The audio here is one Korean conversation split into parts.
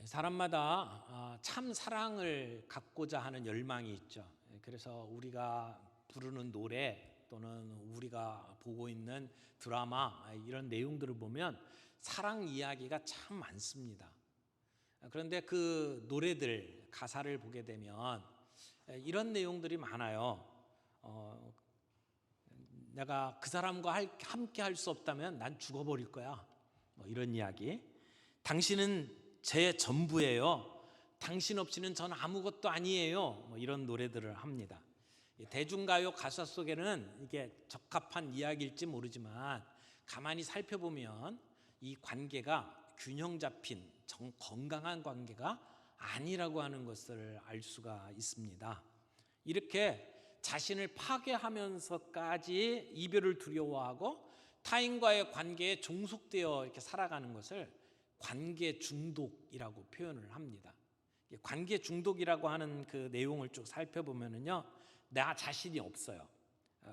사람마다 참 사랑을 갖고자 하는 열망이 있죠. 그래서 우리가 부르는 노래 또는 우리가 보고 있는 드라마 이런 내용들을 보면 사랑 이야기가 참 많습니다. 그런데 그 노래들 가사를 보게 되면 이런 내용들이 많아요. 내가 그 사람과 함께 할 수 없다면 난 죽어버릴 거야. 뭐 이런 이야기. 당신은 제 전부예요. 당신 없이는 전 아무것도 아니에요. 뭐 이런 노래들을 합니다. 대중가요 가사 속에는 이게 적합한 이야기일지 모르지만 가만히 살펴보면 이 관계가 균형 잡힌 건강한 관계가 아니라고 하는 것을 알 수가 있습니다. 이렇게 자신을 파괴하면서까지 이별을 두려워하고 타인과의 관계에 종속되어 이렇게 살아가는 것을 관계 중독이라고 표현을 합니다. 관계 중독이라고 하는 그 내용을 쭉 살펴보면요, 나 자신이 없어요.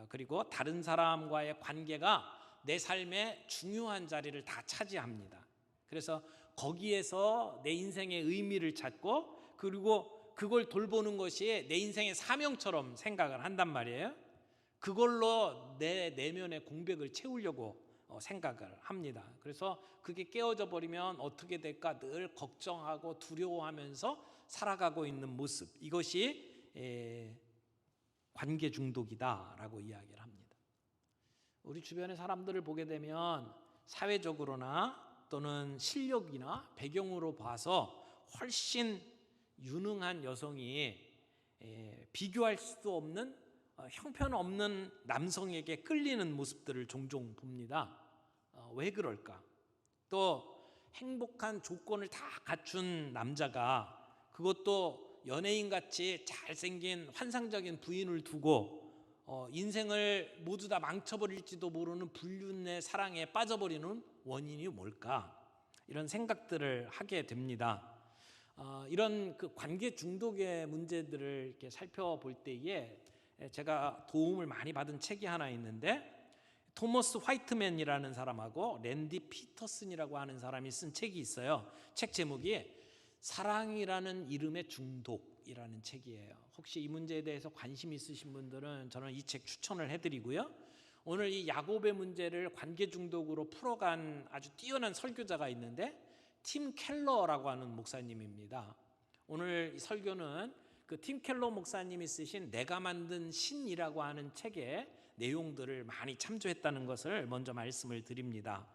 그리고 다른 사람과의 관계가 내 삶의 중요한 자리를 다 차지합니다. 그래서 거기에서 내 인생의 의미를 찾고 그리고 그걸 돌보는 것이 내 인생의 사명처럼 생각을 한단 말이에요. 그걸로 내 내면의 공백을 채우려고 생각을 합니다. 그래서 그게 깨어져 버리면 어떻게 될까 늘 걱정하고 두려워하면서 살아가고 있는 모습, 이것이 관계 중독이다라고 이야기를 합니다. 우리 주변의 사람들을 보게 되면 사회적으로나 또는 실력이나 배경으로 봐서 훨씬 유능한 여성이 비교할 수도 없는 형편없는 남성에게 끌리는 모습들을 종종 봅니다. 왜 그럴까? 또 행복한 조건을 다 갖춘 남자가, 그것도 연예인같이 잘생긴 환상적인 부인을 두고 인생을 모두 다 망쳐버릴지도 모르는 불륜의 사랑에 빠져버리는 원인이 뭘까? 이런 생각들을 하게 됩니다. 이런 그 관계 중독의 문제들을 이렇게 살펴볼 때에 제가 도움을 많이 받은 책이 하나 있는데, 토머스 화이트맨이라는 사람하고 랜디 피터슨이라고 하는 사람이 쓴 책이 있어요. 책 제목이 사랑이라는 이름의 중독이라는 책이에요. 혹시 이 문제에 대해서 관심 있으신 분들은 저는 이 책 추천을 해드리고요. 오늘 이 야곱의 문제를 관계 중독으로 풀어간 아주 뛰어난 설교자가 있는데, 팀 켈러라고 하는 목사님입니다. 오늘 이 설교는 그 팀 켈러 목사님이 쓰신 내가 만든 신이라고 하는 책의 내용들을 많이 참조했다는 것을 먼저 말씀을 드립니다.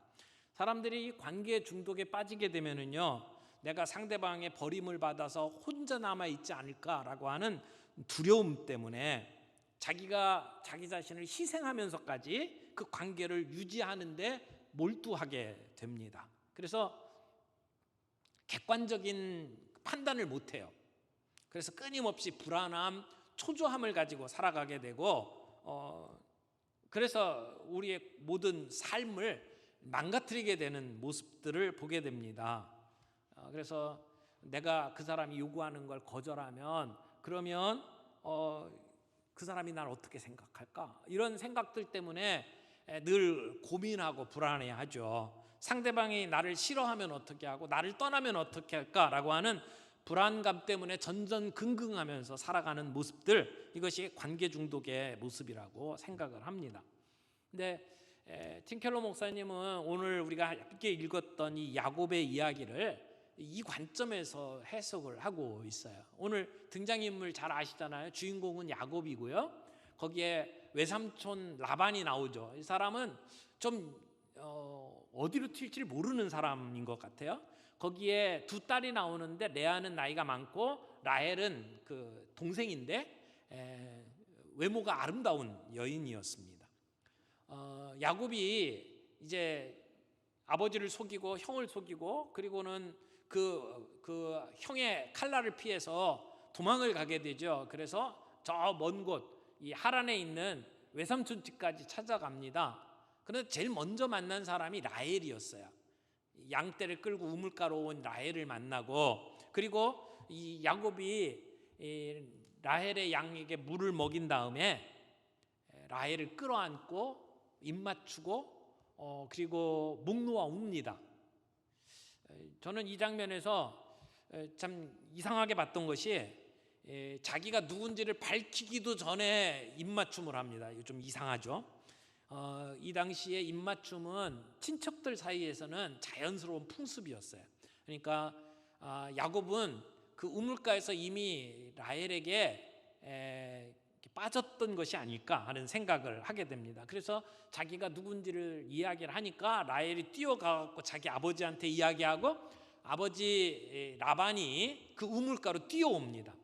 사람들이 관계 중독에 빠지게 되면은요, 내가 상대방의 버림을 받아서 혼자 남아 있지 않을까라고 하는 두려움 때문에 자기가 자기 자신을 희생하면서까지 그 관계를 유지하는데 몰두하게 됩니다. 그래서 객관적인 판단을 못해요. 그래서 끊임없이 불안함, 초조함을 가지고 살아가게 되고 그래서 우리의 모든 삶을 망가뜨리게 되는 모습들을 보게 됩니다. 그래서 내가 그 사람이 요구하는 걸 거절하면 그러면 그 사람이 날 어떻게 생각할까? 이런 생각들 때문에 늘 고민하고 불안해하죠. 상대방이 나를 싫어하면 어떻게 하고 나를 떠나면 어떻게 할까라고 하는 불안감 때문에 전전긍긍하면서 살아가는 모습들, 이것이 관계 중독의 모습이라고 생각을 합니다. 근데 팀 켈러 목사님은 오늘 우리가 함께 읽었던 이 야곱의 이야기를 이 관점에서 해석을 하고 있어요. 오늘 등장인물 잘 아시잖아요. 주인공은 야곱이고요. 거기에 외삼촌 라반이 나오죠. 이 사람은 좀 어디로 튈지 모르는 사람인 것 같아요. 거기에 두 딸이 나오는데 레아는 나이가 많고 라헬은 그 동생인데 외모가 아름다운 여인이었습니다. 야곱이 이제 아버지를 속이고 형을 속이고 그리고는 그 형의 칼날을 피해서 도망을 가게 되죠. 그래서 저 먼 곳 이 하란에 있는 외삼촌 집까지 찾아갑니다. 그런데 제일 먼저 만난 사람이 라헬이었어요. 양떼를 끌고 우물가로 온 라헬을 만나고, 그리고 이 야곱이 라헬의 양에게 물을 먹인 다음에 라헬을 끌어안고 입 맞추고 그리고 목 놓아 웁니다. 저는 이 장면에서 참 이상하게 봤던 것이 자기가 누군지를 밝히기도 전에 입맞춤을 합니다. 이거 좀 이상하죠. 이 당시에 입맞춤은 친척들 사이에서는 자연스러운 풍습이었어요. 그러니까 야곱은 그 우물가에서 이미 라헬에게 빠졌던 것이 아닐까 하는 생각을 하게 됩니다. 그래서 자기가 누군지를 이야기를 하니까 라헬이 뛰어가고 자기 아버지한테 이야기하고 아버지 라반이 그 우물가로 뛰어옵니다.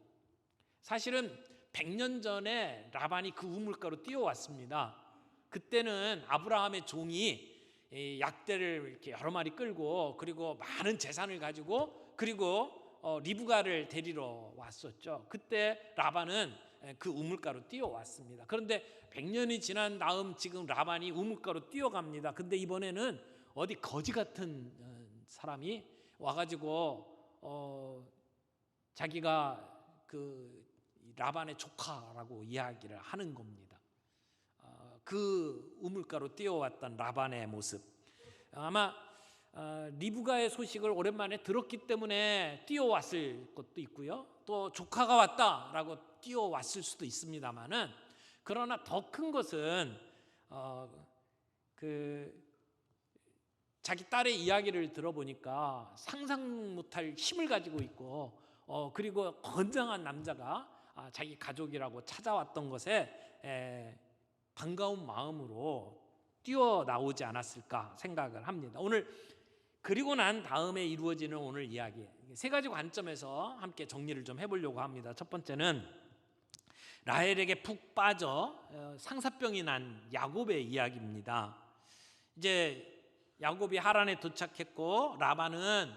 사실은 100년 전에 라반이 그 우물가로 뛰어왔습니다. 그때는 아브라함의 종이 약대를 이렇게 여러 마리 끌고 그리고 많은 재산을 가지고 그리고 리브가를 데리러 왔었죠. 그때 라반은 그 우물가로 뛰어왔습니다. 그런데 100년이 지난 다음 지금 라반이 우물가로 뛰어갑니다. 근데 이번에는 어디 거지 같은 사람이 와가지고 자기가 그 라반의 조카라고 이야기를 하는 겁니다. 그 우물가로 뛰어왔던 라반의 모습, 아마 리브가의 소식을 오랜만에 들었기 때문에 뛰어왔을 것도 있고요. 또 조카가 왔다라고 뛰어왔을 수도 있습니다만은, 그러나 더 큰 것은 자기 딸의 이야기를 들어보니까 상상 못할 힘을 가지고 있고 그리고 건장한 남자가 자기 가족이라고 찾아왔던 것에 반가운 마음으로 뛰어나오지 않았을까 생각을 합니다. 오늘 그리고 난 다음에 이루어지는 오늘 이야기, 세 가지 관점에서 함께 정리를 좀 해보려고 합니다. 첫 번째는 라헬에게 푹 빠져 상사병이 난 야곱의 이야기입니다. 이제 야곱이 하란에 도착했고 라반은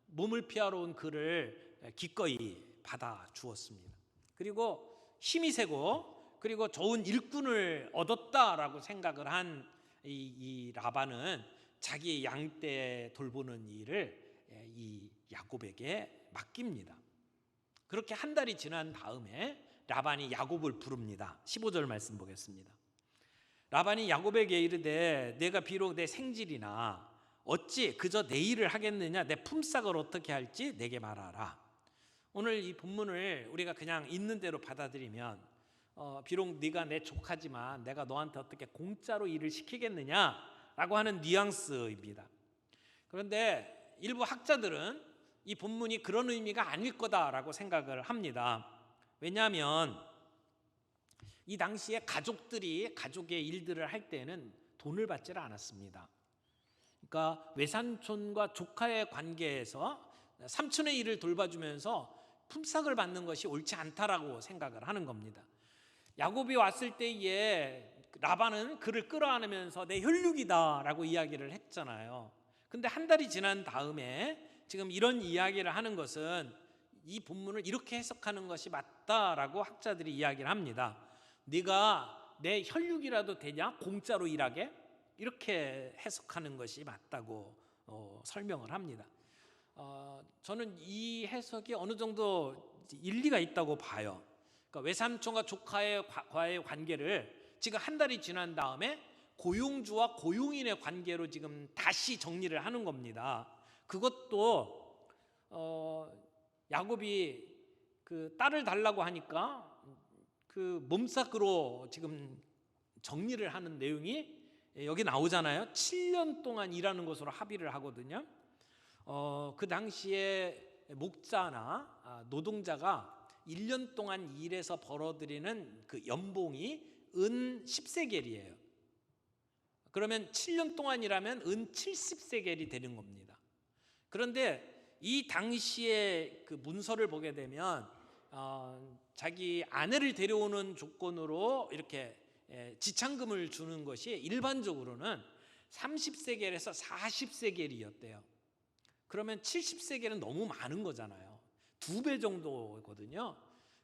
몸을 피하러 온 그를 기꺼이 받아 주었습니다. 그리고 힘이 세고 그리고 좋은 일꾼을 얻었다라고 생각을 한 이 라반은 자기의 양떼 돌보는 일을 이 야곱에게 맡깁니다. 그렇게 한 달이 지난 다음에 라반이 야곱을 부릅니다. 15절 말씀 보겠습니다. 라반이 야곱에게 이르되 내가 비록 내 생질이나 어찌 그저 내 일을 하겠느냐, 내 품삯을 어떻게 할지 내게 말하라. 오늘 이 본문을 우리가 그냥 있는 대로 받아들이면 비록 네가 내 조카지만 내가 너한테 어떻게 공짜로 일을 시키겠느냐라고 하는 뉘앙스입니다. 그런데 일부 학자들은 이 본문이 그런 의미가 아닐 거다라고 생각을 합니다. 왜냐하면 이 당시에 가족들이 가족의 일들을 할 때는 돈을 받지를 않았습니다. 그러니까 외삼촌과 조카의 관계에서 삼촌의 일을 돌봐주면서 품삯을 받는 것이 옳지 않다라고 생각을 하는 겁니다. 야곱이 왔을 때에 라반은 그를 끌어안으면서 내 혈육이다라고 이야기를 했잖아요. 근데 한 달이 지난 다음에 지금 이런 이야기를 하는 것은 이 본문을 이렇게 해석하는 것이 맞다라고 학자들이 이야기를 합니다. 네가 내 혈육이라도 되냐? 공짜로 일하게? 이렇게 해석하는 것이 맞다고 설명을 합니다. 저는 이 해석이 어느 정도 일리가 있다고 봐요. 그러니까 외삼촌과 조카의 관계를 지금 한 달이 지난 다음에 고용주와 고용인의 관계로 지금 다시 정리를 하는 겁니다. 그것도 야곱이 그 딸을 달라고 하니까 그 몸삭으로 지금 정리를 하는 내용이 여기 나오잖아요. 7년 동안 일하는 것으로 합의를 하거든요. 그 당시에 목자나 노동자가 1년 동안 일해서 벌어들이는 그 연봉이 은 10세겔이에요. 그러면 7년 동안 일하면 은 70세겔이 되는 겁니다. 그런데 이 당시에 그 문서를 보게 되면 자기 아내를 데려오는 조건으로 이렇게 지참금을 주는 것이 일반적으로는 30세겔에서 40세겔이었대요. 그러면 70세겔은 너무 많은 거잖아요. 2배 정도거든요.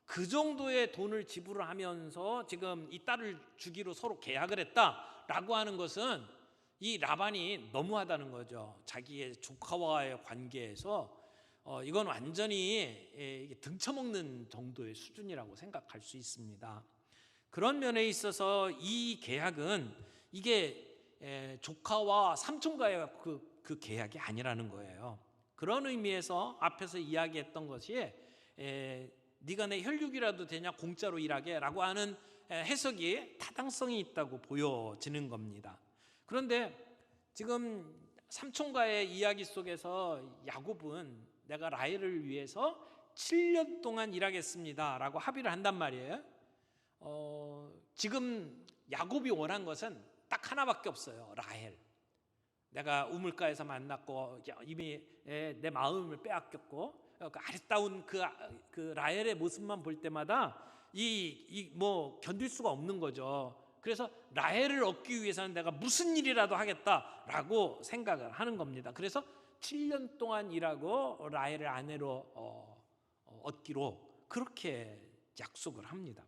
그 정도의 돈을 지불하면서 지금 이 딸을 주기로 서로 계약을 했다라고 하는 것은 이 라반이 너무하다는 거죠. 자기의 조카와의 관계에서 이건 완전히 등쳐먹는 정도의 수준이라고 생각할 수 있습니다. 그런 면에 있어서 이 계약은 이게 조카와 삼촌과의 그 계약이 아니라는 거예요. 그런 의미에서 앞에서 이야기했던 것이 네가 내 혈육이라도 되냐 공짜로 일하게 라고 하는 해석이 타당성이 있다고 보여지는 겁니다. 그런데 지금 삼촌과의 이야기 속에서 야곱은 내가 라헬을 위해서 7년 동안 일하겠습니다 라고 합의를 한단 말이에요. 지금 야곱이 원한 것은 딱 하나밖에 없어요. 라헬. 내가 우물가에서 만났고 이미 내 마음을 빼앗겼고 그 아름다운 그 라헬의 모습만 볼 때마다 뭐 견딜 수가 없는 거죠. 그래서 라헬을 얻기 위해서는 내가 무슨 일이라도 하겠다라고 생각을 하는 겁니다. 그래서 7년 동안 일하고 라헬을 아내로 얻기로 그렇게 약속을 합니다.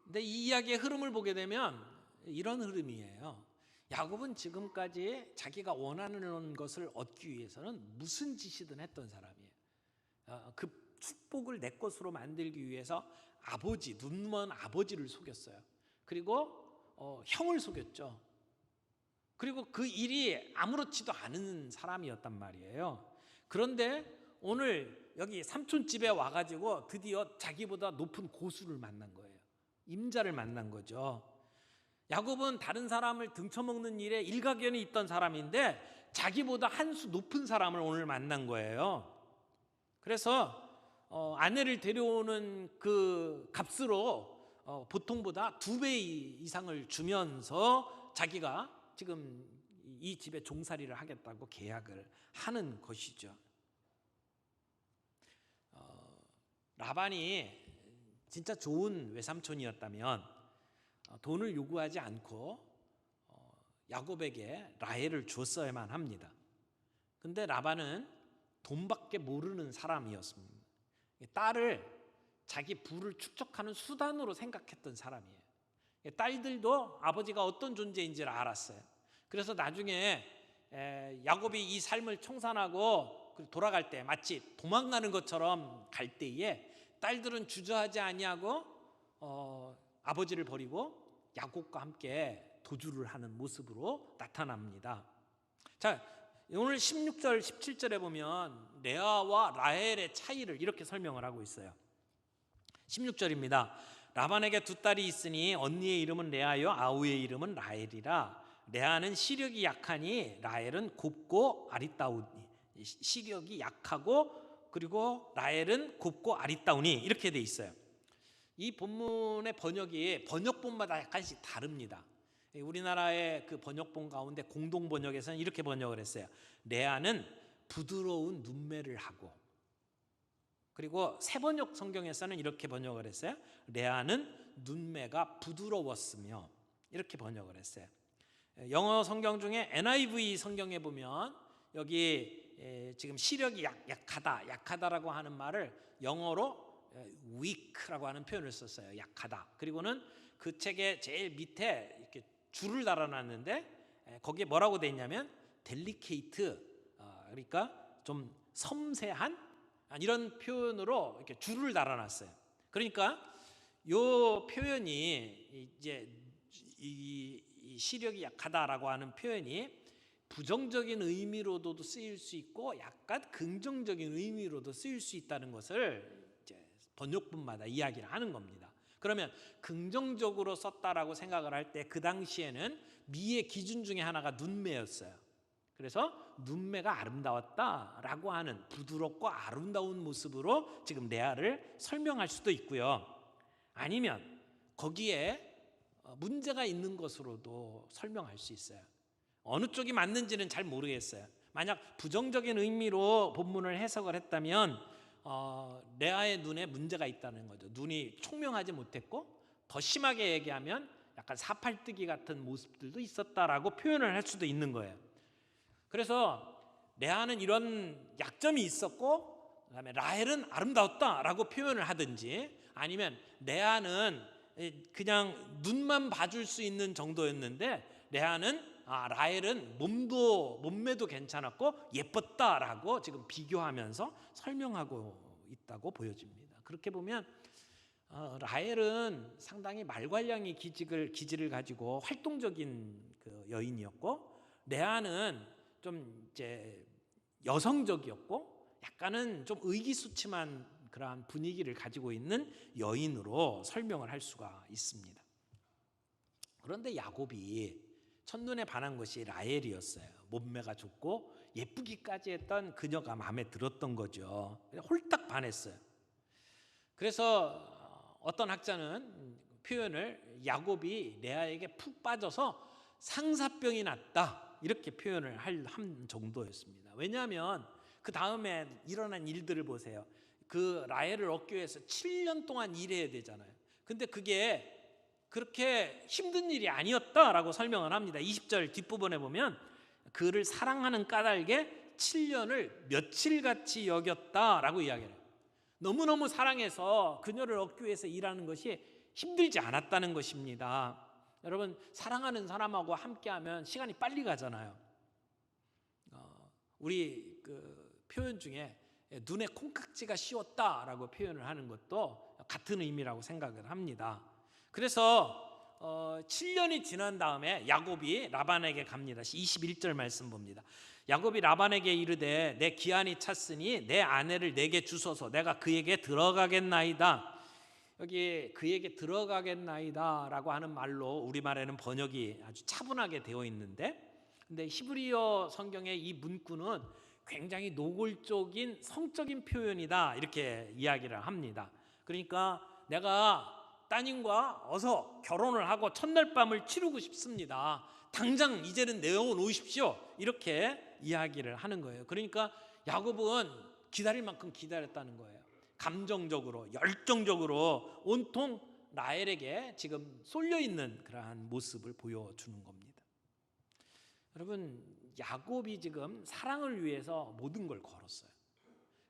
근데 이 이야기의 흐름을 보게 되면 이런 흐름이에요. 야곱은 지금까지 자기가 원하는 것을 얻기 위해서는 무슨 짓이든 했던 사람이에요. 그 축복을 내 것으로 만들기 위해서 눈먼 아버지를 속였어요. 그리고 형을 속였죠. 그리고 그 일이 아무렇지도 않은 사람이었단 말이에요. 그런데 오늘 여기 삼촌 집에 와가지고 드디어 자기보다 높은 고수를 만난 거예요. 임자를 만난 거죠. 야곱은 다른 사람을 등쳐먹는 일에 일가견이 있던 사람인데 자기보다 한 수 높은 사람을 오늘 만난 거예요. 그래서 아내를 데려오는 그 값으로 보통보다 2배 이상을 주면서 자기가 지금 이 집에 종살이를 하겠다고 계약을 하는 것이죠. 라반이 진짜 좋은 외삼촌이었다면 돈을 요구하지 않고 야곱에게 라헬을 줬어야만 합니다. 근데 라반은 돈밖에 모르는 사람이었습니다. 딸을 자기 부를 축적하는 수단으로 생각했던 사람이에요. 딸들도 아버지가 어떤 존재인지를 알았어요. 그래서 나중에 야곱이 이 삶을 청산하고 돌아갈 때 마치 도망가는 것처럼 갈 때에 딸들은 주저하지 아니하고 아버지를 버리고 야곱과 함께 도주를 하는 모습으로 나타납니다. 자, 오늘 16절, 17절에 보면 레아와 라헬의 차이를 이렇게 설명을 하고 있어요. 16절입니다. 라반에게 2딸이 있으니 언니의 이름은 레아요 아우의 이름은 라헬이라. 레아는 시력이 약하니 라헬은 곱고 아리따우니. 시력이 약하고 그리고 라헬은 곱고 아리따우니 이렇게 돼 있어요. 이 본문의 번역이 번역본마다 약간씩 다릅니다. 우리나라의 그 번역본 가운데 공동 번역에서는 이렇게 번역을 했어요. 레아는 부드러운 눈매를 하고, 그리고 새번역 성경에서는 이렇게 번역을 했어요. 레아는 눈매가 부드러웠으며 이렇게 번역을 했어요. 영어 성경 중에 NIV 성경에 보면 여기 지금 시력이 약하다라고 하는 말을 영어로 weak라고 하는 표현을 썼어요. 약하다. 그리고는 그 책의 제일 밑에 이렇게 줄을 달아놨는데 거기에 뭐라고 돼 있냐면 delicate, 그러니까 좀 섬세한 이런 표현으로 이렇게 줄을 달아놨어요. 그러니까 이 표현이 이제 이 시력이 약하다라고 하는 표현이 부정적인 의미로도 쓰일 수 있고 약간 긍정적인 의미로도 쓰일 수 있다는 것을 번역본마다 이야기를 하는 겁니다. 그러면 긍정적으로 썼다라고 생각을 할 때 그 당시에는 미의 기준 중에 하나가 눈매였어요. 그래서 눈매가 아름다웠다라고 하는 부드럽고 아름다운 모습으로 지금 레아를 설명할 수도 있고요. 아니면 거기에 문제가 있는 것으로도 설명할 수 있어요. 어느 쪽이 맞는지는 잘 모르겠어요. 만약 부정적인 의미로 본문을 해석을 했다면 레아의 눈에 문제가 있다는 거죠. 눈이 총명하지 못했고 더 심하게 얘기하면 약간 사팔뜨기 같은 모습들도 있었다라고 표현을 할 수도 있는 거예요. 그래서 레아는 이런 약점이 있었고 그다음에 라헬은 아름다웠다라고 표현을 하든지, 아니면 레아는 그냥 눈만 봐줄 수 있는 정도였는데 라헬은 몸매도 괜찮았고 예뻤다라고 지금 비교하면서 설명하고 있다고 보여집니다. 그렇게 보면 라헬은 상당히 말괄량의 기질을 가지고 활동적인 그 여인이었고, 레아는 좀 이제 여성적이었고 약간은 좀 의기소침한 그러한 분위기를 가지고 있는 여인으로 설명을 할 수가 있습니다. 그런데 야곱이 첫눈에 반한 것이 라헬이었어요. 몸매가 좋고 예쁘기까지 했던 그녀가 마음에 들었던 거죠. 홀딱 반했어요. 그래서 어떤 학자는 표현을 야곱이 레아에게 푹 빠져서 상사병이 났다 이렇게 표현을 한 정도였습니다. 왜냐하면 그 다음에 일어난 일들을 보세요. 그 라헬을 얻기 위해서 7년 동안 일해야 되잖아요. 근데 그게 그렇게 힘든 일이 아니었다라고 설명을 합니다. 20절 뒷부분에 보면 그를 사랑하는 까닭에 7년을 며칠같이 여겼다라고 이야기해요. 너무너무 사랑해서 그녀를 얻기 위해서 일하는 것이 힘들지 않았다는 것입니다. 여러분, 사랑하는 사람하고 함께하면 시간이 빨리 가잖아요. 우리 그 표현 중에 눈에 콩깍지가 씌웠다라고 표현을 하는 것도 같은 의미라고 생각을 합니다. 그래서 7년이 지난 다음에 야곱이 라반에게 갑니다. 21절 말씀 봅니다. 야곱이 라반에게 이르되 내 기한이 찼으니 내 아내를 내게 주소서 내가 그에게 들어가겠나이다. 여기 그에게 들어가겠나이다 라고 하는 말로 우리말에는 번역이 아주 차분하게 되어 있는데, 근데 히브리어 성경의 이 문구는 굉장히 노골적인 성적인 표현이다 이렇게 이야기를 합니다. 그러니까 내가 따님과 어서 결혼을 하고 첫날 밤을 치르고 싶습니다. 당장 이제는 내어놓으십시오. 이렇게 이야기를 하는 거예요. 그러니까 야곱은 기다릴 만큼 기다렸다는 거예요. 감정적으로 열정적으로 온통 라헬에게 지금 쏠려 있는 그러한 모습을 보여주는 겁니다. 여러분, 야곱이 지금 사랑을 위해서 모든 걸 걸었어요.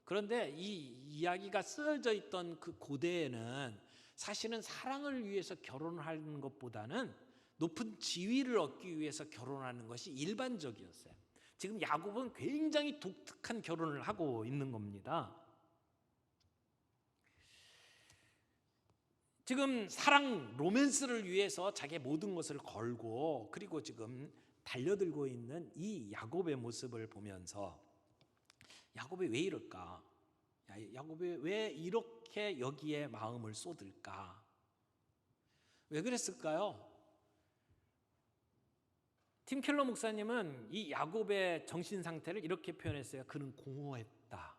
그런데 이 이야기가 쓰여져 있던 그 고대에는 사실은 사랑을 위해서 결혼을 하는 것보다는 높은 지위를 얻기 위해서 결혼하는 것이 일반적이었어요. 지금 야곱은 굉장히 독특한 결혼을 하고 있는 겁니다. 지금 사랑, 로맨스를 위해서 자기의 모든 것을 걸고 그리고 지금 달려들고 있는 이 야곱의 모습을 보면서 야곱이 왜 이럴까? 야곱이 왜 이렇게 여기에 마음을 쏟을까? 왜 그랬을까요? 팀 켈러 목사님은 이 야곱의 정신 상태를 이렇게 표현했어요. 그는 공허했다.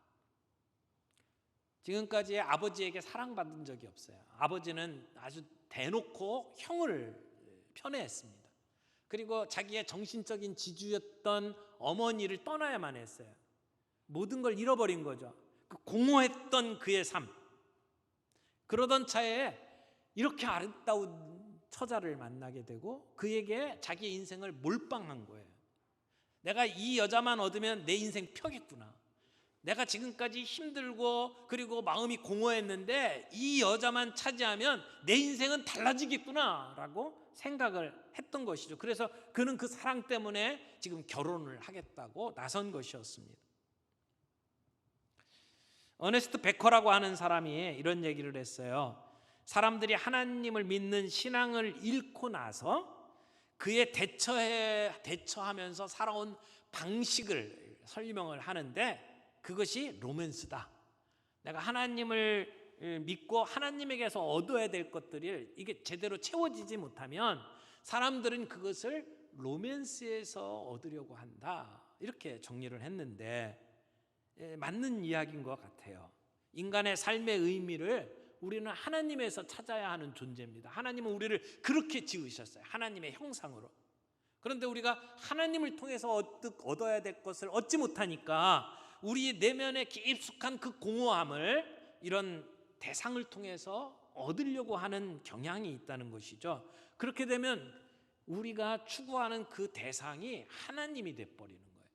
지금까지 아버지에게 사랑받은 적이 없어요. 아버지는 아주 대놓고 형을 편애했습니다. 그리고 자기의 정신적인 지주였던 어머니를 떠나야만 했어요. 모든 걸 잃어버린 거죠. 그 공허했던 그의 삶. 그러던 차에 이렇게 아름다운 처자를 만나게 되고 그에게 자기의 인생을 몰빵한 거예요. 내가 이 여자만 얻으면 내 인생 펴겠구나. 내가 지금까지 힘들고 그리고 마음이 공허했는데 이 여자만 차지하면 내 인생은 달라지겠구나 라고 생각을 했던 것이죠. 그래서 그는 그 사랑 때문에 지금 결혼을 하겠다고 나선 것이었습니다. 어네스트 베커라고 하는 사람이 이런 얘기를 했어요. 사람들이 하나님을 믿는 신앙을 잃고 나서 그에 대처하면서 살아온 방식을 설명을 하는데 그것이 로맨스다. 내가 하나님을 믿고 하나님에게서 얻어야 될 것들이 이게 제대로 채워지지 못하면 사람들은 그것을 로맨스에서 얻으려고 한다. 이렇게 정리를 했는데 맞는 이야기인 것 같아요. 인간의 삶의 의미를 우리는 하나님에서 찾아야 하는 존재입니다. 하나님은 우리를 그렇게 지으셨어요. 하나님의 형상으로. 그런데 우리가 하나님을 통해서 얻어야 될 것을 얻지 못하니까 우리 내면에 깊숙한 그 공허함을 이런 대상을 통해서 얻으려고 하는 경향이 있다는 것이죠. 그렇게 되면 우리가 추구하는 그 대상이 하나님이 돼버리는 거예요.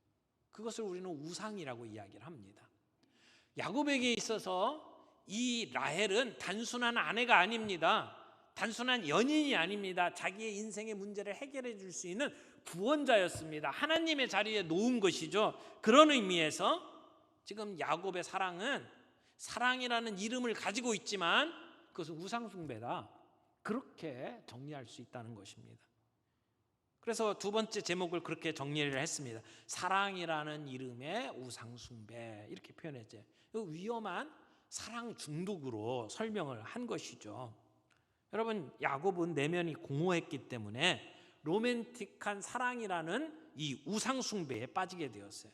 그것을 우리는 우상이라고 이야기를 합니다. 야곱에게 있어서 이 라헬은 단순한 아내가 아닙니다. 단순한 연인이 아닙니다. 자기의 인생의 문제를 해결해 줄 수 있는 구원자였습니다. 하나님의 자리에 놓은 것이죠. 그런 의미에서 지금 야곱의 사랑은 사랑이라는 이름을 가지고 있지만 그것은 우상숭배다. 그렇게 정리할 수 있다는 것입니다. 그래서 두 번째 제목을 그렇게 정리를 했습니다. 사랑이라는 이름의 우상숭배, 이렇게 표현했죠. 위험한 사랑 중독으로 설명을 한 것이죠. 여러분, 야곱은 내면이 공허했기 때문에 로맨틱한 사랑이라는 이 우상숭배에 빠지게 되었어요.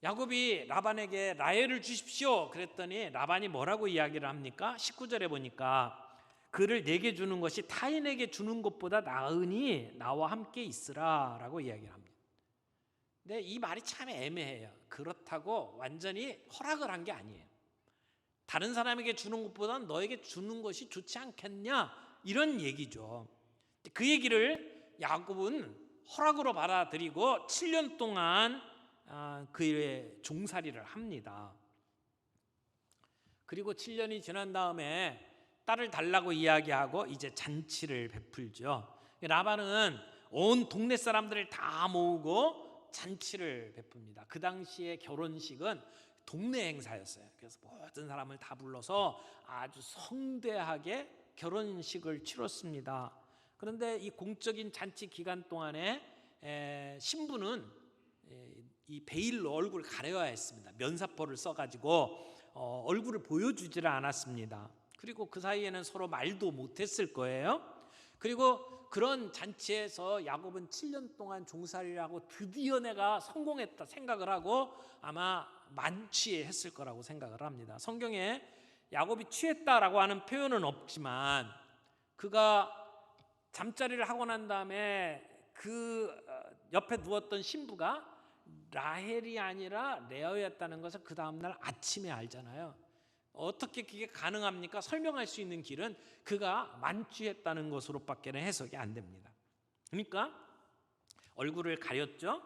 야곱이 라반에게 라헬을 주십시오 그랬더니 라반이 뭐라고 이야기를 합니까? 19절에 보니까 그를 내게 주는 것이 타인에게 주는 것보다 나으니 나와 함께 있으라 라고 이야기를 합니다. 근데 이 말이 참 애매해요. 그렇다고 완전히 허락을 한 게 아니에요. 다른 사람에게 주는 것보다 너에게 주는 것이 좋지 않겠냐, 이런 얘기죠. 그 얘기를 야곱은 허락으로 받아들이고 7년 동안 그의 종살이를 합니다. 그리고 7년이 지난 다음에 딸을 달라고 이야기하고 이제 잔치를 베풀죠. 라반은 온 동네 사람들을 다 모으고 잔치를 베풉니다. 그 당시에 결혼식은 동네 행사였어요. 그래서 모든 사람을 다 불러서 아주 성대하게 결혼식을 치렀습니다. 그런데 이 공적인 잔치 기간 동안에 신부는 이 베일로 얼굴을 가려야 했습니다. 면사포를 써가지고 얼굴을 보여주지를 않았습니다. 그리고 그 사이에는 서로 말도 못했을 거예요. 그리고 그런 잔치에서 야곱은 7년 동안 종살이를 하고 드디어 내가 성공했다 생각을 하고 아마 만취했을 거라고 생각을 합니다. 성경에 야곱이 취했다라고 하는 표현은 없지만 그가 잠자리를 하고 난 다음에 그 옆에 누웠던 신부가 라헬이 아니라 레아였다는 것을 그 다음날 아침에 알잖아요. 어떻게 그게 가능합니까? 설명할 수 있는 길은 그가 만취했다는 것으로밖에 해석이 안 됩니다. 그러니까 얼굴을 가렸죠.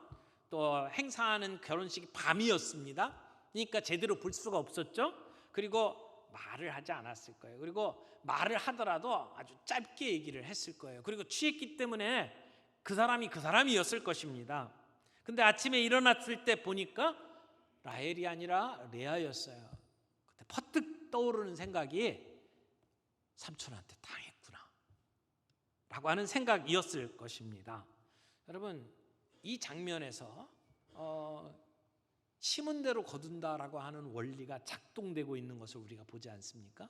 또 행사하는 결혼식이 밤이었습니다. 그러니까 제대로 볼 수가 없었죠. 그리고 말을 하지 않았을 거예요. 그리고 말을 하더라도 아주 짧게 얘기를 했을 거예요. 그리고 취했기 때문에 그 사람이 그 사람이었을 것입니다. 근데 아침에 일어났을 때 보니까 라헬이 아니라 레아였어요. 그때 퍼뜩 떠오르는 생각이 삼촌한테 당했구나 라고 하는 생각이었을 것입니다. 여러분, 이 장면에서 심은 대로 거둔다라고 하는 원리가 작동되고 있는 것을 우리가 보지 않습니까?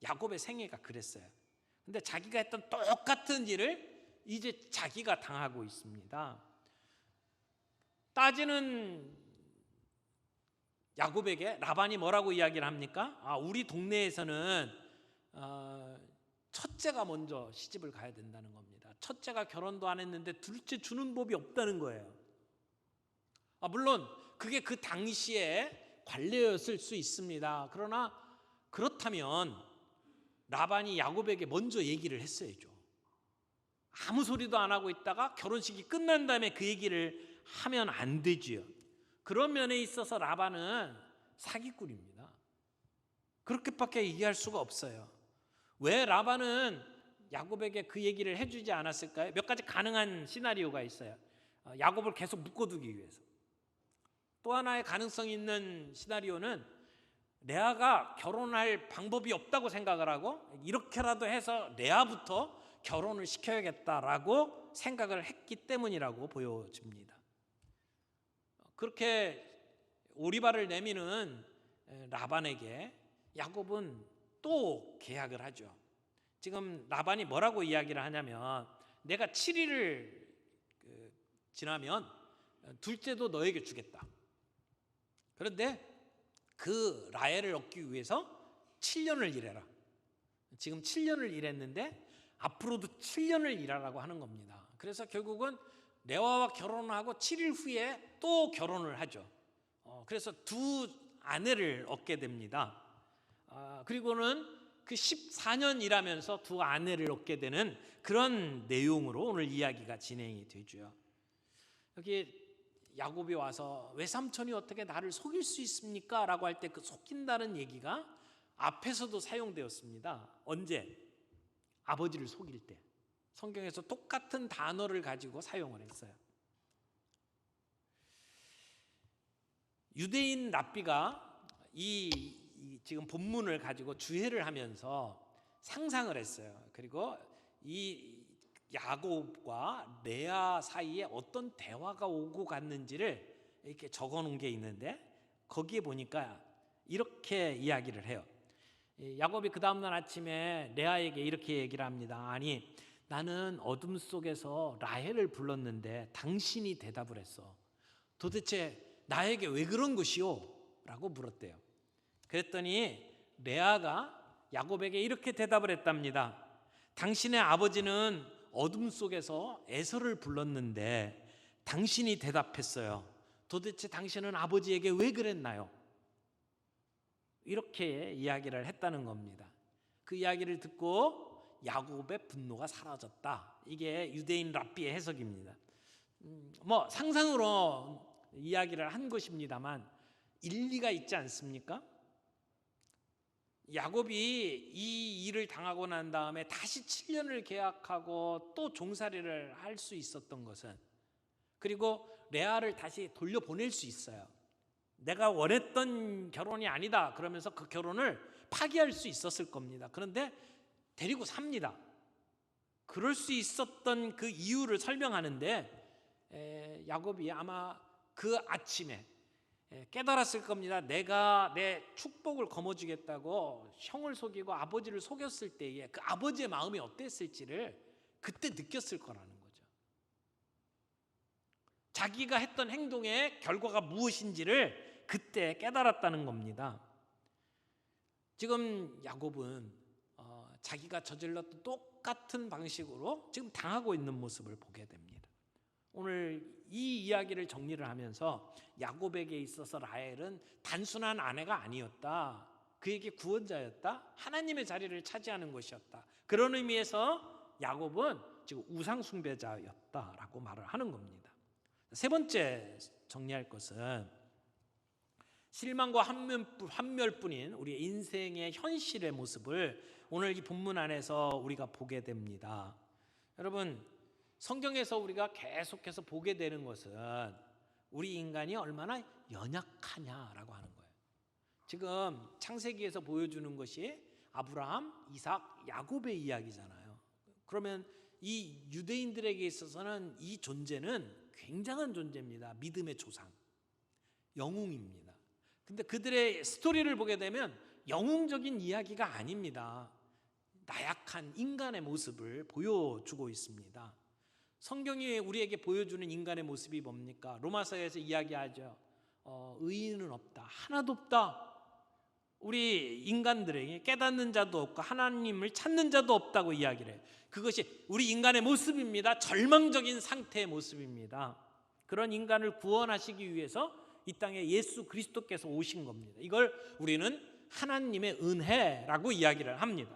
야곱의 생애가 그랬어요. 근데 자기가 했던 똑같은 일을 이제 자기가 당하고 있습니다. 따지는 야곱에게 라반이 뭐라고 이야기를 합니까? 우리 동네에서는 첫째가 먼저 시집을 가야 된다는 겁니다. 첫째가 결혼도 안 했는데 둘째 주는 법이 없다는 거예요. 물론 그게 그 당시에 관례였을 수 있습니다. 그러나 그렇다면 라반이 야곱에게 먼저 얘기를 했어야죠. 아무 소리도 안 하고 있다가 결혼식이 끝난 다음에 그 얘기를 하면 안 되지요. 그런 면에 있어서 라반은 사기꾼입니다. 그렇게밖에 얘기할 수가 없어요. 왜 라반은 야곱에게 그 얘기를 해주지 않았을까요? 몇 가지 가능한 시나리오가 있어요. 야곱을 계속 묶어두기 위해서. 또 하나의 가능성이 있는 시나리오는 레아가 결혼할 방법이 없다고 생각을 하고 이렇게라도 해서 레아부터 결혼을 시켜야겠다라고 생각을 했기 때문이라고 보여집니다. 그렇게 오리발을 내미는 라반에게 야곱은 또 계약을 하죠. 지금 라반이 뭐라고 이야기를 하냐면 내가 7일을 지나면 둘째도 너에게 주겠다. 그런데 그 라헬을 얻기 위해서 7년을 일해라. 지금 7년을 일했는데 앞으로도 7년을 일하라고 하는 겁니다. 그래서 결국은 레아와 결혼을 하고 7일 후에 또 결혼을 하죠. 그래서 두 아내를 얻게 됩니다. 그리고는 그 14년 일하면서 두 아내를 얻게 되는 그런 내용으로 오늘 이야기가 진행이 되죠. 여기 야곱이 와서 외삼촌이 어떻게 나를 속일 수 있습니까? 라고 할 때 그 속인다는 얘기가 앞에서도 사용되었습니다. 언제? 아버지를 속일 때. 성경에서 똑같은 단어를 가지고 사용을 했어요. 유대인 랍비가 이 지금 본문을 가지고 주해를 하면서 상상을 했어요. 그리고 이 야곱과 레아 사이에 어떤 대화가 오고 갔는지를 이렇게 적어 놓은 게 있는데, 거기에 보니까 이렇게 이야기를 해요. 야곱이 그 다음날 아침에 레아에게 이렇게 얘기를 합니다. 아니, 나는 어둠 속에서 라헬을 불렀는데 당신이 대답을 했어. 도대체 나에게 왜 그런 것이오? 라고 물었대요. 그랬더니 레아가 야곱에게 이렇게 대답을 했답니다. 당신의 아버지는 어둠 속에서 에서를 불렀는데 당신이 대답했어요. 도대체 당신은 아버지에게 왜 그랬나요? 이렇게 이야기를 했다는 겁니다. 그 이야기를 듣고 야곱의 분노가 사라졌다. 이게 유대인 랍비의 해석입니다. 뭐 상상으로 이야기를 한 것입니다만 일리가 있지 않습니까? 야곱이 이 일을 당하고 난 다음에 다시 7년을 계약하고 또 종살이를 할 수 있었던 것은, 그리고 레아를 다시 돌려보낼 수 있어요. 내가 원했던 결혼이 아니다 그러면서 그 결혼을 파기할 수 있었을 겁니다. 그런데 데리고 삽니다. 그럴 수 있었던 그 이유를 설명하는데 야곱이 아마 그 아침에 깨달았을 겁니다. 내가 내 축복을 거머쥐겠다고 형을 속이고 아버지를 속였을 때에 그 아버지의 마음이 어땠을지를 그때 느꼈을 거라는 거죠. 자기가 했던 행동의 결과가 무엇인지를 그때 깨달았다는 겁니다. 지금 야곱은 자기가 저질렀던 똑같은 방식으로 지금 당하고 있는 모습을 보게 됩니다. 오늘 이 이야기를 정리를 하면서 야곱에게 있어서 라헬은 단순한 아내가 아니었다. 그에게 구원자였다. 하나님의 자리를 차지하는 것이었다. 그런 의미에서 야곱은 지금 우상 숭배자였다라고 말을 하는 겁니다. 세 번째 정리할 것은 실망과 환멸뿐인 우리의 인생의 현실의 모습을 오늘 이 본문 안에서 우리가 보게 됩니다. 여러분, 성경에서 우리가 계속해서 보게 되는 것은 우리 인간이 얼마나 연약하냐라고 하는 거예요. 지금 창세기에서 보여주는 것이 아브라함, 이삭, 야곱의 이야기잖아요. 그러면 이 유대인들에게 있어서는 이 존재는 굉장한 존재입니다. 믿음의 조상, 영웅입니다. 근데 그들의 스토리를 보게 되면 영웅적인 이야기가 아닙니다. 나약한 인간의 모습을 보여주고 있습니다. 성경이 우리에게 보여주는 인간의 모습이 뭡니까? 로마서에서 이야기하죠. 의인은 없다. 하나도 없다. 우리 인간들에게 깨닫는 자도 없고 하나님을 찾는 자도 없다고 이야기를 해요. 그것이 우리 인간의 모습입니다. 절망적인 상태의 모습입니다. 그런 인간을 구원하시기 위해서 이 땅에 예수 그리스도께서 오신 겁니다. 이걸 우리는 하나님의 은혜라고 이야기를 합니다.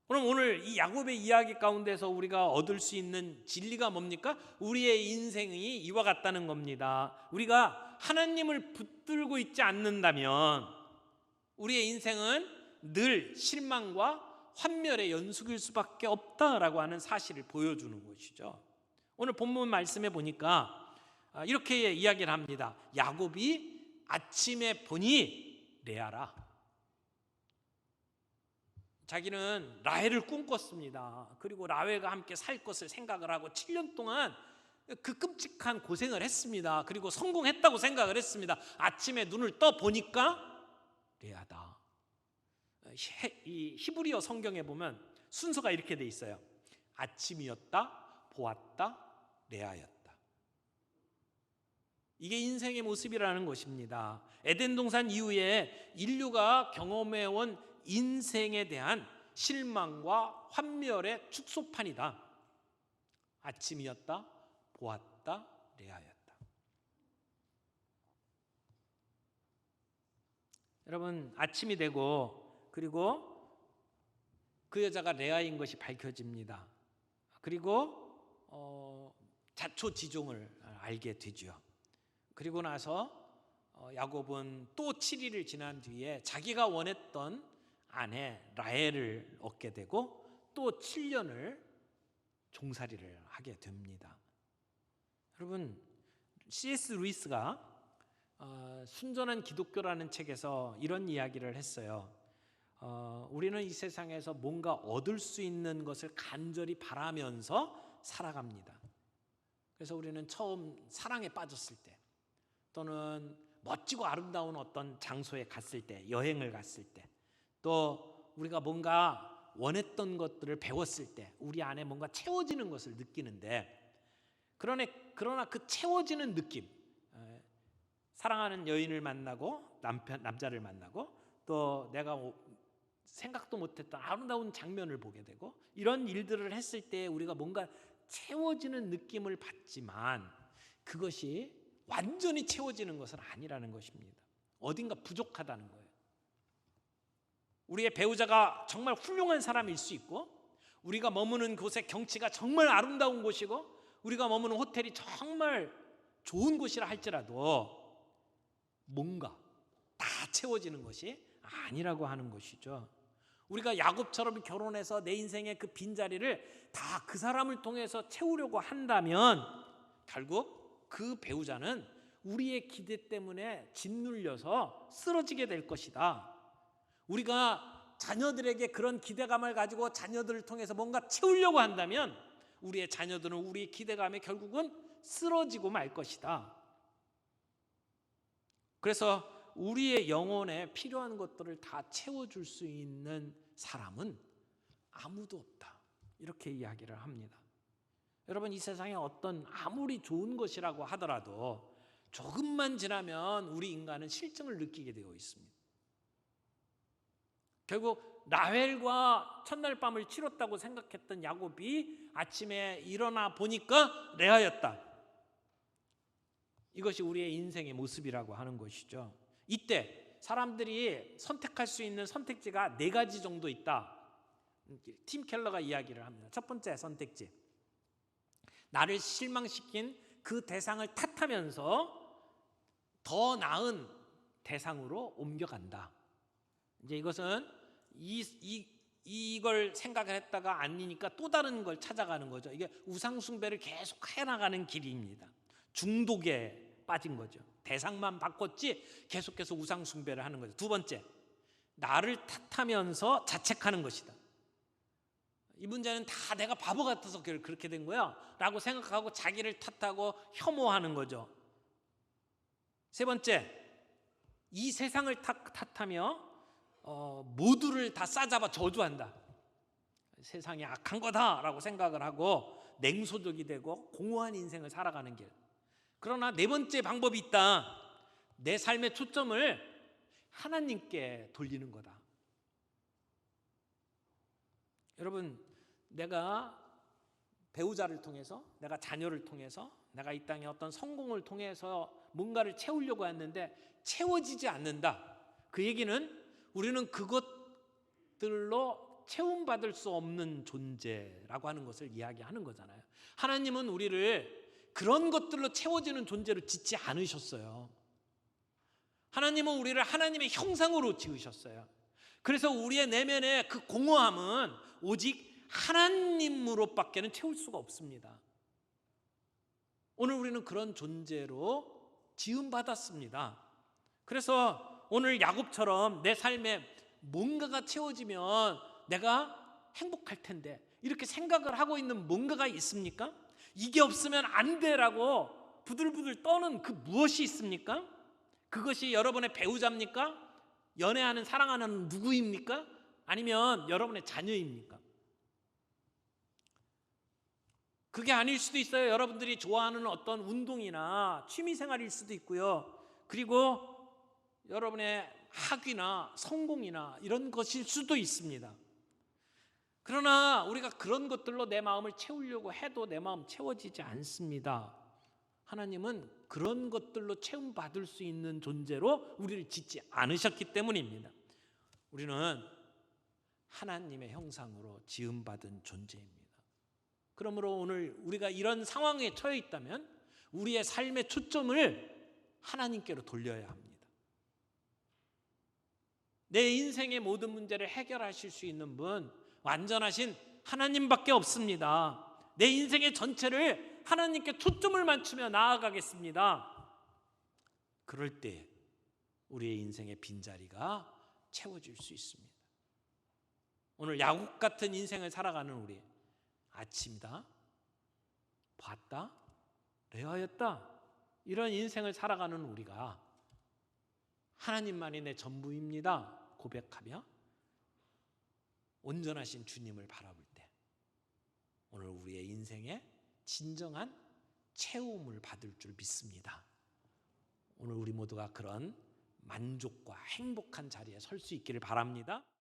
그럼 오늘 이 야곱의 이야기 가운데서 우리가 얻을 수 있는 진리가 뭡니까? 우리의 인생이 이와 같다는 겁니다. 우리가 하나님을 붙들고 있지 않는다면 우리의 인생은 늘 실망과 환멸의 연속일 수밖에 없다라고 하는 사실을 보여주는 것이죠. 오늘 본문 말씀에 보니까 이렇게 이야기를 합니다. 야곱이 아침에 보니 레아라. 자기는 라헬을 꿈꿨습니다. 그리고 라헬과 함께 살 것을 생각을 하고 7년 동안 그 끔찍한 고생을 했습니다. 그리고 성공했다고 생각을 했습니다. 아침에 눈을 떠 보니까 레아다. 이 히브리어 성경에 보면 순서가 이렇게 돼 있어요. 아침이었다, 보았다, 레아였다. 이게 인생의 모습이라는 것입니다. 에덴 동산 이후에 인류가 경험해온 인생에 대한 실망과 환멸의 축소판이다. 아침이었다, 보았다, 레아였다. 여러분, 아침이 되고 그리고 그 여자가 레아인 것이 밝혀집니다. 그리고 자초지종을 알게 되죠. 그리고 나서 야곱은 또 7일을 지난 뒤에 자기가 원했던 아내 라헬을 얻게 되고 또 7년을 종살이를 하게 됩니다. 여러분, C.S. 루이스가 순전한 기독교라는 책에서 이런 이야기를 했어요. 우리는 이 세상에서 뭔가 얻을 수 있는 것을 간절히 바라면서 살아갑니다. 그래서 우리는 처음 사랑에 빠졌을 때, 또는 멋지고 아름다운 어떤 장소에 갔을 때, 여행을 갔을 때, 또 우리가 뭔가 원했던 것들을 배웠을 때 우리 안에 뭔가 채워지는 것을 느끼는데, 그러나 그 채워지는 느낌, 사랑하는 여인을 만나고 남자를 만나고, 또 내가 생각도 못했던 아름다운 장면을 보게 되고, 이런 일들을 했을 때 우리가 뭔가 채워지는 느낌을 받지만 그것이 완전히 채워지는 것은 아니라는 것입니다. 어딘가 부족하다는 거예요. 우리의 배우자가 정말 훌륭한 사람일 수 있고, 우리가 머무는 곳의 경치가 정말 아름다운 곳이고, 우리가 머무는 호텔이 정말 좋은 곳이라 할지라도 뭔가 다 채워지는 것이 아니라고 하는 것이죠. 우리가 야곱처럼 결혼해서 내 인생의 그 빈자리를 다 그 사람을 통해서 채우려고 한다면 결국 그 배우자는 우리의 기대 때문에 짓눌려서 쓰러지게 될 것이다. 우리가 자녀들에게 그런 기대감을 가지고 자녀들을 통해서 뭔가 채우려고 한다면 우리의 자녀들은 우리의 기대감에 결국은 쓰러지고 말 것이다. 그래서 우리의 영혼에 필요한 것들을 다 채워줄 수 있는 사람은 아무도 없다, 이렇게 이야기를 합니다. 여러분, 이 세상에 어떤 아무리 좋은 것이라고 하더라도 조금만 지나면 우리 인간은 실증을 느끼게 되어 있습니다. 결국 라헬과 첫날 밤을 치렀다고 생각했던 야곱이 아침에 일어나 보니까 레아였다. 이것이 우리의 인생의 모습이라고 하는 것이죠. 이때 사람들이 선택할 수 있는 선택지가 4가지 정도 있다. 팀 켈러가 이야기를 합니다. 첫 번째 선택지, 나를 실망시킨 그 대상을 탓하면서 더 나은 대상으로 옮겨간다. 이제 이것은 이걸 생각을 했다가 아니니까 또 다른 걸 찾아가는 거죠. 이게 우상숭배를 계속 해나가는 길입니다. 중독에 빠진 거죠. 대상만 바꿨지 계속해서 우상숭배를 하는 거죠. 두 번째, 나를 탓하면서 자책하는 것이다. 이 문제는 다 내가 바보 같아서 그렇게 된 거야 라고 생각하고 자기를 탓하고 혐오하는 거죠. 세 번째, 이 세상을 탓하며 모두를 다 싸잡아 저주한다. 세상이 악한 거다라고 생각을 하고 냉소적이 되고 공허한 인생을 살아가는 길. 그러나 4번째 방법이 있다. 내 삶의 초점을 하나님께 돌리는 거다. 여러분, 내가 배우자를 통해서, 내가 자녀를 통해서, 내가 이 땅에 어떤 성공을 통해서 뭔가를 채우려고 했는데 채워지지 않는다. 그 얘기는 우리는 그것들로 채움받을 수 없는 존재라고 하는 것을 이야기하는 거잖아요. 하나님은 우리를 그런 것들로 채워지는 존재로 짓지 않으셨어요. 하나님은 우리를 하나님의 형상으로 지으셨어요. 그래서 우리의 내면의 그 공허함은 오직 하나님으로밖에는 채울 수가 없습니다. 오늘 우리는 그런 존재로 지음받았습니다. 그래서 오늘 야곱처럼 내 삶에 뭔가가 채워지면 내가 행복할 텐데 이렇게 생각을 하고 있는 뭔가가 있습니까? 이게 없으면 안 돼라고 부들부들 떠는 그 무엇이 있습니까? 그것이 여러분의 배우자입니까? 연애하는, 사랑하는 누구입니까? 아니면 여러분의 자녀입니까? 그게 아닐 수도 있어요. 여러분들이 좋아하는 어떤 운동이나 취미생활일 수도 있고요. 그리고 여러분의 학위나 성공이나 이런 것일 수도 있습니다. 그러나 우리가 그런 것들로 내 마음을 채우려고 해도 내 마음 채워지지 않습니다. 하나님은 그런 것들로 채움받을 수 있는 존재로 우리를 짓지 않으셨기 때문입니다. 우리는 하나님의 형상으로 지음받은 존재입니다. 그러므로 오늘 우리가 이런 상황에 처해 있다면 우리의 삶의 초점을 하나님께로 돌려야 합니다. 내 인생의 모든 문제를 해결하실 수 있는 분, 완전하신 하나님밖에 없습니다. 내 인생의 전체를 하나님께 초점을 맞추며 나아가겠습니다. 그럴 때 우리의 인생의 빈자리가 채워질 수 있습니다. 오늘 야곱 같은 인생을 살아가는 우리, 아침이다, 봤다, 레아였다, 이런 인생을 살아가는 우리가 하나님만이 내 전부입니다 고백하며 온전하신 주님을 바라볼 때 오늘 우리의 인생에 진정한 채움을 받을 줄 믿습니다. 오늘 우리 모두가 그런 만족과 행복한 자리에 설 수 있기를 바랍니다.